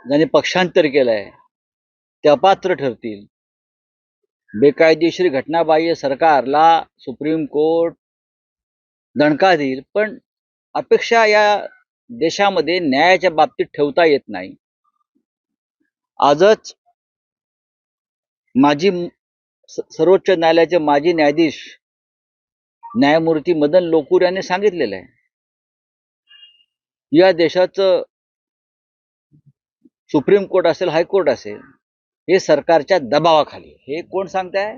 ज्यांनी पक्षांतर केलंय ते अपात्र ठरतील. बेकायदेशीर घटनाबाह्य सरकारला सुप्रीम कोर्ट दणका देईल, पण अपेक्षा या देशामध्ये न्यायाच्या बाबतीत ठेवता येत नाही. आजच सर्वोच्च न्यायालयाचे माजी न्यायाधीश न्यायमूर्ती मदन लोकूर यांनी सांगितलेलं आहे, या देशाचं सुप्रीम कोर्ट असेल, हायकोर्ट असेल, हे सरकारच्या दबावाखाली. हे कोण सांगताय?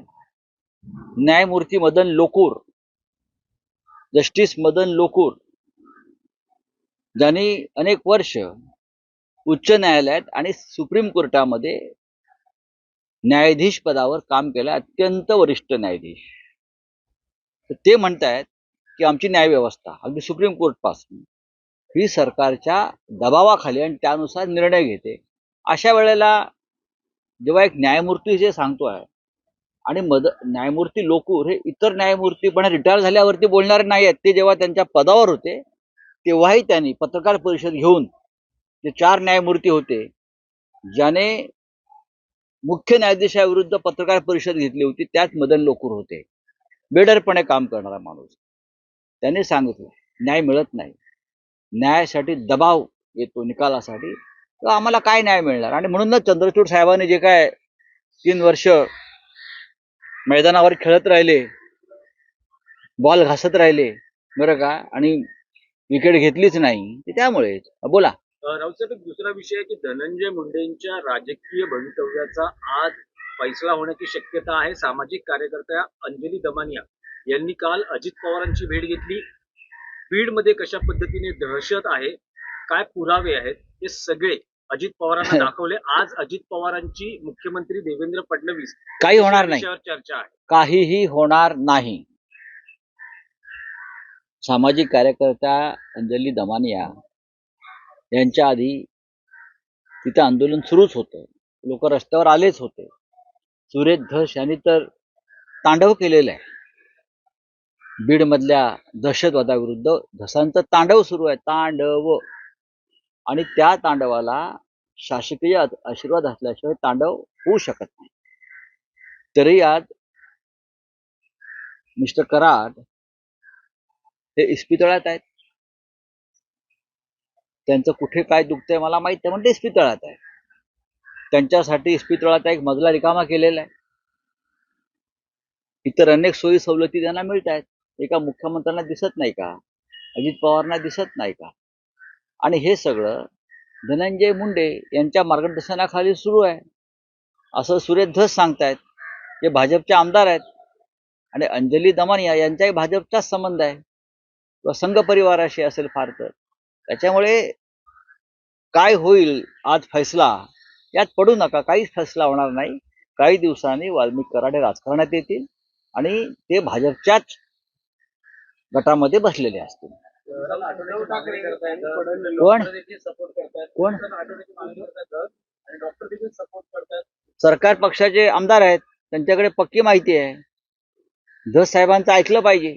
न्यायमूर्ती मदन लोकूर, जस्टिस मदन लोकूर, ज्यांनी अनेक वर्ष उच्च न्यायालयात आणि सुप्रीम कोर्टामध्ये न्यायाधीश पदावर काम केलं, अत्यंत वरिष्ठ न्यायाधीश. ते म्हणतायत की आमची न्यायव्यवस्था अगदी सुप्रीम कोर्ट पासून ही सरकारच्या दबावाखाली आणि त्यानुसार निर्णय घेते. अशा वेळेला जेव्हा एक न्यायमूर्ती जे सांगतोय आणि न्यायमूर्ती लोकूर हे इतर न्यायमूर्ती पण रिटायर झाल्यावरती बोलणारे नाही आहेत, ते जेव्हा त्यांच्या पदावर होते तेव्हाही त्यांनी पत्रकार परिषद घेऊन, जे 4 न्यायमूर्ती होते ज्याने मुख्य न्यायाधीशाविरुद्ध पत्रकार परिषद घेतली होती, त्यात मदन लोकूर होते. बेडरपणे काम करणारा माणूस. त्यांनी सांगितलं न्याय मिळत नाही, न्यायासाठी दबाव येतो निकालासाठी, तर आम्हाला काय न्याय मिळणार. आणि म्हणूनच चंद्रचूड साहेबांनी जे काय 3 वर्ष मैदानावर खेळत राहिले, बॉल घासत राहिले बरं का, आणि विकेट घेतलीच नाही, ते त्यामुळे. बोला. राऊत साहेब, एक दुसरा विषय आहे की धनंजय मुंडेंच्या राजकीय भवितव्याचा आज फैसला होण्याची शक्यता आहे. सामाजिक कार्यकर्त्या अंजली दमानिया यांनी काल अजित पवारांची भेट घेतली. बीडमध्ये कशा पद्धतीने दहशत आहे, काय पुरावे आहेत, हे सगळे अजित पवारांना दाखवले. आज अजित पवारांची मुख्यमंत्री देवेंद्र फडणवीस काही होणार नाही, चर्चा आहे. काहीही होणार नाही. सामाजिक कार्यकर्त्या अंजली दमानिया यांच्या आधी तिथं आंदोलन सुरूच होतं, लोक रस्त्यावर आलेच होते. सुरेश धस यांनी तर तांडव केलेलं आहे बीडमधल्या दहशतवादाविरुद्ध. धसांचं तांडव सुरू आहे, तांडव. आणि त्या तांडवाला शासकीय आशीर्वाद असल्याशिवाय तांडव होऊ शकत नाही. तरी आज मिस्टर कराड हे इस्पितळात आहेत. त्यांचं कुठे काय दुखतंय मला माहित नाही, पण ते इस्पितळात आहे. त्यांच्यासाठी इस्पितळाचा एक मजला रिकामा केलेला आहे. इतर अनेक सोयी सवलती त्यांना मिळत आहेत. एका मुख्यमंत्र्यांना दिसत नाही का? अजित पवारांना दिसत नाही का? आणि हे सगळं धनंजय मुंडे यांच्या मार्गदर्शनाखाली सुरू आहे असं सुरेश धस सांगतायत, जे भाजपचे आमदार आहेत. आणि अंजली दमानिया यांचाही भाजपचाच संबंध आहे किंवा संघ परिवाराशी असेल फार तर. त्याच्यामुळे काय होईल आज फैसला यात पडू नका. काहीच फैसला होणार नाही. काही दिवसांनी वाल्मिक कराड हे राजकारणात येतील आणि ते भाजपच्याच गटामध्ये बसलेले असतील. कोण कोण सरकार पक्षाचे आमदार आहेत, त्यांच्याकडे पक्की माहिती आहे. धस साहेबांचं ऐकलं पाहिजे,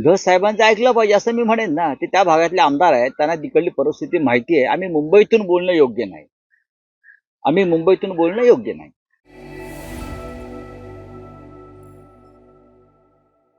धस साहेबांचं ऐकलं पाहिजे असं मी म्हणेन ना. ते त्या भागातले आमदार आहेत, त्यांना तिकडली परिस्थिती माहिती आहे. आम्ही मुंबईतून बोलणं योग्य नाही.